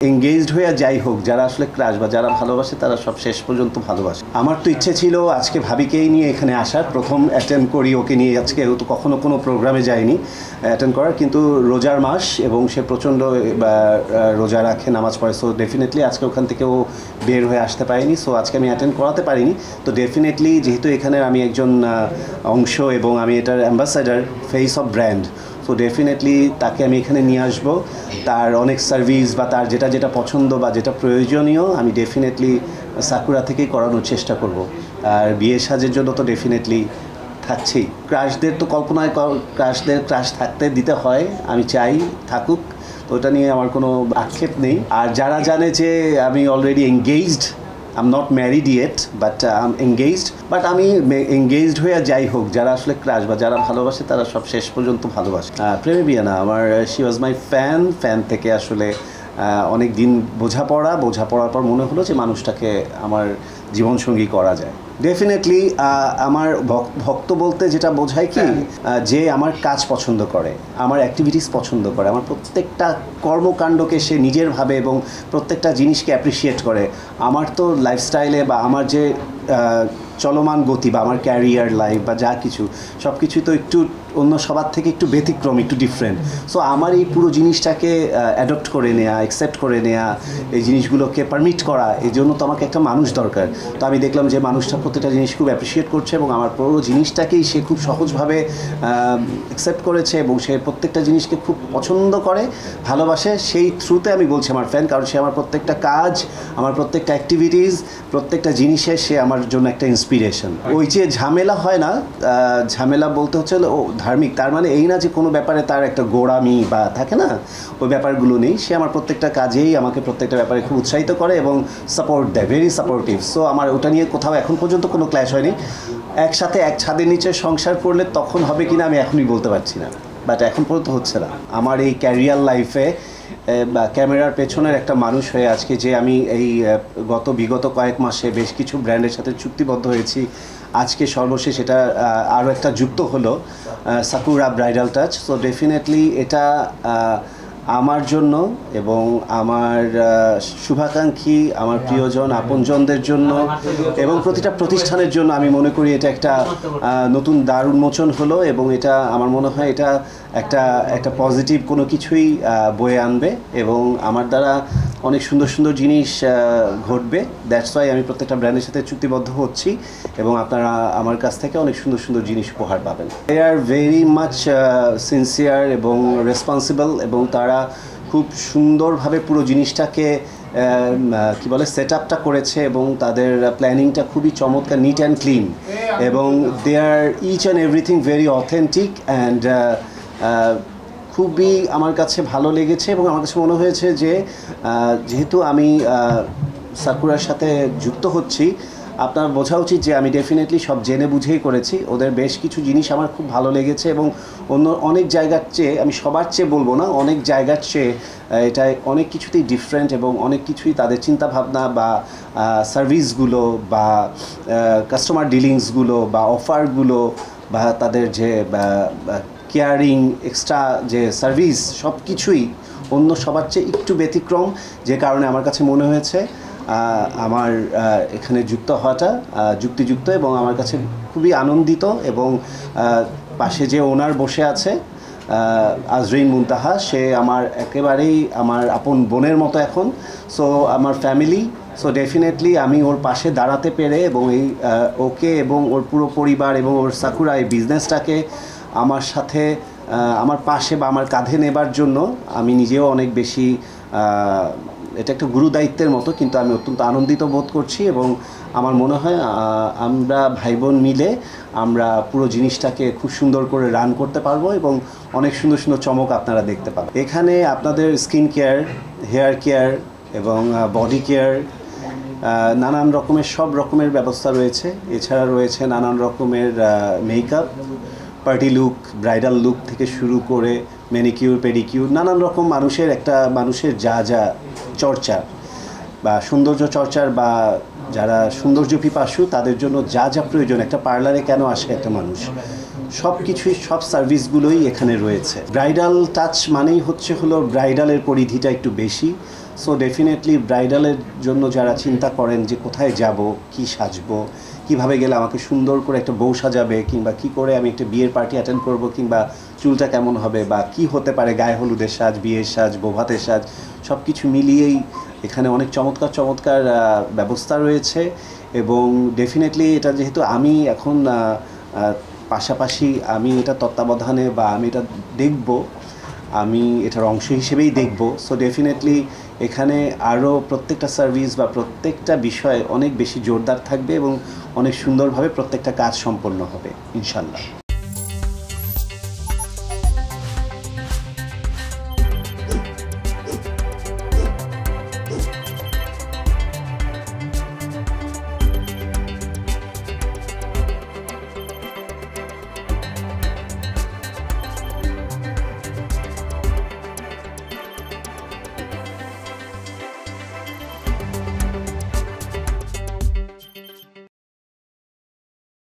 Engaged হয়ে যাই হোক, যারা আসলে ক্রাশ বা যারা ভালোবাসে তারা সব শেষ পর্যন্ত ভালোবাসে। আমার তো ইচ্ছে ছিল আজকে ভাবিকেই নিয়ে এখানে আসার, প্রথম অ্যাটেন্ড করি ওকে নিয়ে। আজকে তো কখনো কোনো প্রোগ্রামে যায়নি অ্যাটেন্ড করার, কিন্তু রোজার মাস এবং সে প্রচণ্ড রোজা রাখে, নামাজ পড়ে। সো ডেফিনেটলি আজকে ওখান থেকে ও বের হয়ে আসতে পারেনি, সো আজকে আমি অ্যাটেন্ড করাতে পারিনি। তো ডেফিনেটলি যেহেতু এখানে আমি একজন অংশ এবং আমি এটার ambassador, face of brand, so definitely তাকে আমি এখানে নিয়ে আসবো। তার অনেক সার্ভিস বা তার যেটা যেটা পছন্দ বা যেটা প্রয়োজনীয় আমি ডেফিনেটলি সাকুরা থেকেই করানোর চেষ্টা করব। আর বিয়ে সাজের জন্য তো ডেফিনেটলি থাকছেই। ক্রাশদের তো কল্পনায় ক্রাশদের ক্রাশ থাকতে দিতে হয়, আমি চাই থাকুক, তো ওটা নিয়ে আমার কোনো আক্ষেপ নেই। আর যারা জানে যে আমি already engaged, I'm not married yet, but I'm engaged. But আমি এঙ্গেজড হয়ে যাই হোক, যারা আসলে ক্রাশ বা যারা ভালোবাসে তারা সব শেষ পর্যন্ত ভালোবাসে। প্রেমে বিয়ে না, আমার শি ওয়াজ মাই ফ্যান থেকে আসলে অনেক দিন বোঝাপড়ার পর মনে হলো যে মানুষটাকে আমার জীবনসঙ্গী করা যায়। ডেফিনেটলি আমার ভক্ত বলতে যেটা বোঝায় কি, যে আমার কাজ পছন্দ করে, আমার অ্যাক্টিভিটিস পছন্দ করে, আমার প্রত্যেকটা কর্মকাণ্ডকে সে নিজের ভাবে এবং প্রত্যেকটা জিনিসকে অ্যাপ্রিসিয়েট করে। আমার তো লাইফস্টাইলে বা আমার যে চলমান গতি বা আমার ক্যারিয়ার লাইফ বা যা কিছু সব কিছুই তো একটু অন্য সবার থেকে একটু ব্যতিক্রম, একটু ডিফারেন্ট। সো আমার এই পুরো জিনিসটাকে অ্যাডপ্ট করে নেওয়া, অ্যাকসেপ্ট করে নেওয়া, এই জিনিসগুলোকে পারমিট করা, এই জন্য তো আমাকে একটা মানুষ দরকার। তো আমি দেখলাম যে মানুষটা প্রত্যেকটা জিনিস খুব অ্যাপ্রিসিয়েট করছে এবং আমার পুরো জিনিসটাকেই সে খুব সহজভাবে অ্যাকসেপ্ট করেছে এবং সে প্রত্যেকটা জিনিসকে খুব পছন্দ করে, ভালোবাসে। সেই থ্রুতে আমি বলছি আমার ফ্যান, কারণ সে আমার প্রত্যেকটা কাজ, আমার প্রত্যেকটা অ্যাক্টিভিটিস, প্রত্যেকটা জিনিসে সে আমার জন্য একটা ইন্সপিরেশন। ওই যে ঝামেলা হয় না, ঝামেলা বলতে হচ্ছে ও ধার্মিক, তার মানে এই না যে কোনো ব্যাপারে তার একটা গোড়ামি বা থাকে না, ওই ব্যাপারগুলো নেই। সে আমার প্রত্যেকটা কাজেই আমাকে প্রত্যেকটা ব্যাপারে খুব উৎসাহিত করে এবং সাপোর্ট দেয়, ভেরি সাপোর্টিভ। সো আমার ওটা নিয়ে কোথাও এখন পর্যন্ত কোনো ক্ল্যাশ হয়নি। একসাথে এক ছাদের নিচে সংসার করলে তখন হবে কিনা আমি এখনই বলতে পারছি না, বাট এখন পর্যন্ত হচ্ছে না। আমার এই ক্যারিয়ার লাইফে বা ক্যামেরার পেছনের একটা মানুষ হয়ে আজকে যে আমি এই বিগত কয়েক মাসে বেশ কিছু ব্র্যান্ডের সাথে চুক্তিবদ্ধ হয়েছি, আজকে সর্বশেষ এটা আরও একটা যুক্ত হলো sakura bridal touch. So definitely এটা আমার জন্য এবং আমার শুভাকাঙ্ক্ষী, আমার প্রিয়জন, আপনজনদের জন্য এবং প্রতিটা প্রতিষ্ঠানের জন্য আমি মনে করি এটা একটা নতুন দ্বার উন্মোচন হলো এবং এটা আমার মনে হয় এটা একটা পজিটিভ কোনো কিছুই বয়ে আনবে এবং আমার দ্বারা অনেক সুন্দর সুন্দর জিনিস ঘটবে। দ্যাটস ওয়াই আমি প্রত্যেকটা ব্র্যান্ডের সাথে চুক্তিবদ্ধ হচ্ছি এবং আপনারা আমার কাছ থেকে অনেক সুন্দর সুন্দর জিনিস উপহার পাবেন। দে আর ভেরি মাচ সিনসিয়ার এবং রেসপন্সিবল এবং তারা খুব সুন্দরভাবে পুরো জিনিসটাকে কি বলে সেট আপটা করেছে এবং তাদের প্ল্যানিংটা খুবই চমৎকার, নিট অ্যান্ড ক্লিন এবং they are each and everything very authentic and খুবই আমার কাছে ভালো লেগেছে এবং আমার কাছে মনে হয়েছে যে যেহেতু আমি সাকুরার সাথে যুক্ত হচ্ছি, আপনার বোঝা উচিত যে আমি ডেফিনেটলি সব জেনে বুঝেই করেছি। ওদের বেশ কিছু জিনিস আমার খুব ভালো লেগেছে এবং অন্য অনেক জায়গার চেয়ে, আমি সবার চেয়ে বলবো না, অনেক জায়গার চেয়ে এটা অনেক কিছুতেই ডিফারেন্ট এবং অনেক কিছুই তাদের চিন্তাভাবনা বা সার্ভিসগুলো বা কাস্টমার ডিলিংসগুলো বা অফারগুলো বা তাদের যে কেয়ারিং, এক্সট্রা যে সার্ভিস, সব কিছুই অন্য সবার চেয়ে একটু ব্যতিক্রম, যে কারণে আমার কাছে মনে হয়েছে আমার এখানে যুক্ত হওয়াটা যুক্তিযুক্ত এবং আমার কাছে খুবই আনন্দিত। এবং পাশে যে ওনার বসে আছে আজরিন মুনতাহা, সে আমার একেবারেই আমার আপন বোনের মতো এখন। সো আমার ফ্যামিলি, সো ডেফিনেটলি আমি ওর পাশে দাঁড়াতে পেরে এবং এই ওকে এবং ওর পুরো পরিবার এবং ওর সাকুরা এই বিজনেসটাকে আমার সাথে আমার পাশে বা আমার কাঁধে নেবার জন্য আমি নিজেও অনেক বেশি, এটা একটা গুরু দায়িত্বের মতো, কিন্তু আমি অত্যন্ত আনন্দিত বোধ করছি এবং আমার মনে হয় আমরা ভাই বোন মিলে আমরা পুরো জিনিসটাকে খুব সুন্দর করে রান করতে পারবো এবং অনেক সুন্দর সুন্দর চমক আপনারা দেখতে পাবেন। এখানে আপনাদের স্কিন কেয়ার, হেয়ার কেয়ার এবং বডি কেয়ার, নানান রকমের সব রকমের ব্যবস্থা রয়েছে। এছাড়া রয়েছে নানান রকমের makeup, party look, bridal look থেকে শুরু করে ম্যানিকিউর, পেডিকিউর, নানান রকম মানুষের যা যা চর্চা বা সৌন্দর্য চর্চার বা যারা সৌন্দর্য পিপাসু তাদের জন্য যা যা প্রয়োজন, একটা পার্লারে কেন আসে একটা মানুষ, সব কিছুই, সব সার্ভিসগুলোই এখানে রয়েছে। ব্রাইডাল টাচ মানেই হলো ব্রাইডালের পরিধিটা একটু বেশি। সো ডেফিনেটলি ব্রাইডালের জন্য যারা চিন্তা করেন যে কোথায় যাব, কি সাজবো, কিভাবে গেলে আমাকে সুন্দর করে একটা বউ সাজাবে, কিংবা কি করে আমি একটা বিয়ের পার্টি অ্যাটেন্ড করব, কিংবা চুলটা কেমন হবে, বা কি হতে পারে গায়ে হলুদের সাজ, বিয়ের সাজ, বৌভাতের সাজ, সব কিছু মিলিয়েই এখানে অনেক চমৎকার চমৎকার ব্যবস্থা রয়েছে। এবং ডেফিনেটলি এটা যেহেতু আমি এখন পাশাপাশি আমি এটা তত্ত্বাবধানে বা আমি এটা দেখব, আমি এটার অংশ হিসেবেই দেখব। সো ডেফিনেটলি এখানে আরও প্রত্যেকটা সার্ভিস বা প্রত্যেকটা বিষয় অনেক বেশি জোরদার থাকবে এবং অনেক সুন্দরভাবে প্রত্যেকটা কাজ সম্পন্ন হবে ইনশাল্লাহ।